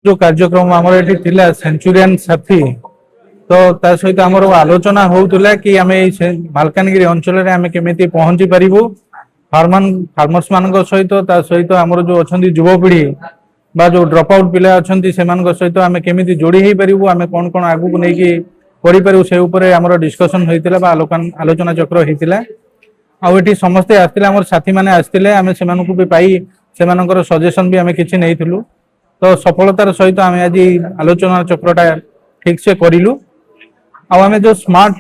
जो कार्यक्रम आमर ये सेंचुरियन साथी तो ता सहित आमर आलोचना होउतला कि आमे मालकानगिरी अंचल रे आमे केमिति पहुंची परिबु फार्मर्स मान सहित ता सहित आमर जो अछंती युवपीढ़ी बा जो ड्रॉप आउट पिला अछंती सेमान सहित आमे केमिति जोड़ी हे परिबु आमे कोन कोन आगु को नै कि करि परिबु से ऊपर आमर डिस्कशन होइतिला बा आलोचना चक्र होइतिला आ एठी समस्त आस्तिले आमर साथी माने आस्तिले आमे सेमान को भी पाई सेमानकर सजेशन भी आमे किछि नैथिलु तो सफलतार सहित आम आज आलोचना चक्रटा ठीक से करूँ आम जो स्मार्ट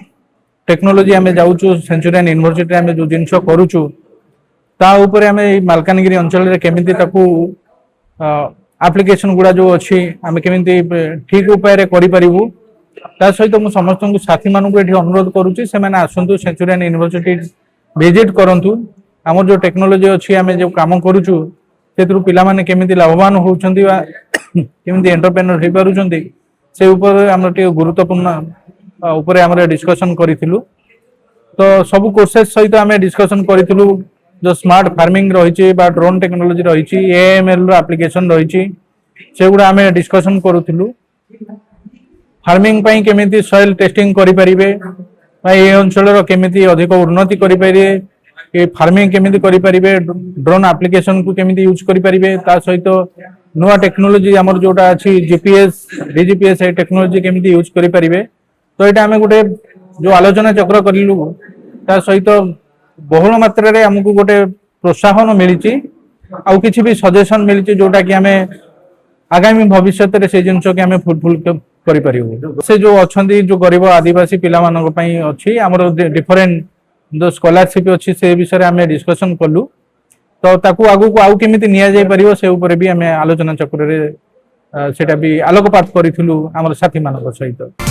टेक्नोलोजी आम जाऊँ सेंचुरियन यूनिवर्सिटी आम जो जिनस करुचु ता ऊपर आम मालकानगिरी अंचल केमिति ताकू एप्लिकेशन गुड़ा जो अच्छी आम केमिति ठीक उपाय करूँ ता सहित मुझे समस्त साथी मानक अनुरोध करुच्ची से आसतु सेंचुरियन यूनिवर्सिटी विजिट करूँ आम जो टेक्नोलोजी अच्छी आम जो कम करुचु से पिला माने केमिति लाभवान होउछंती बा केमिति एंटरप्रेन्योर हे पारुछंती से ऊपर हमर टे गुरुत्वपूर्ण ऊपर हमर डिस्कशन करिथिलु तो सब कोर्सेस सहित हमें डिस्कशन करिथिलु जो स्मार्ट फार्मिंग रहिछि बा ड्रोन टेक्नोलॉजी रहिछि एएमएल रो एप्लीकेशन रहिछि सेगुडा हमें डिस्कशन करूथिलु फार्मिंग पई केमिति सॉइल टेस्टिंग करि परिबे बा ए अंचल रो केमिति अधिक उन्नति करि परिबे कि फार्मिंग केमिति करि परिबे ड्रोन एप्लीकेशन को केमिति यूज करि परिबे ता सहित नुआ टेक्नोलॉजी हमर जोटा अछि जीपीएस डीजीपीएस ए टेक्नोलॉजी केमिति यूज करि परिबे तो एटा हमें गोटे जो आलोचना चक्र करिलु ता सहित बहुल मात्रा रे हमकु गोटे प्रोत्साहन मिलिछि आ किछि भी सजेशन मिलिछि जोटा कि हमें आगामी भविष्य रे से जिंस के हमें फुलफिल करि परिबो से जो अछंती जो गरीब आदिवासी पिला मानक पई अछि हमर डिफरेंट जो स्कॉलरशिप अच्छी से विषय आम डिस्कसन कलु तो ताकू आगु को आउ केमिति निया जाय परिबो से ऊपर भी आम आलोचना चक्र रे सेटा भी आलोकपात करिथिलु हमर साथी मानक सहित।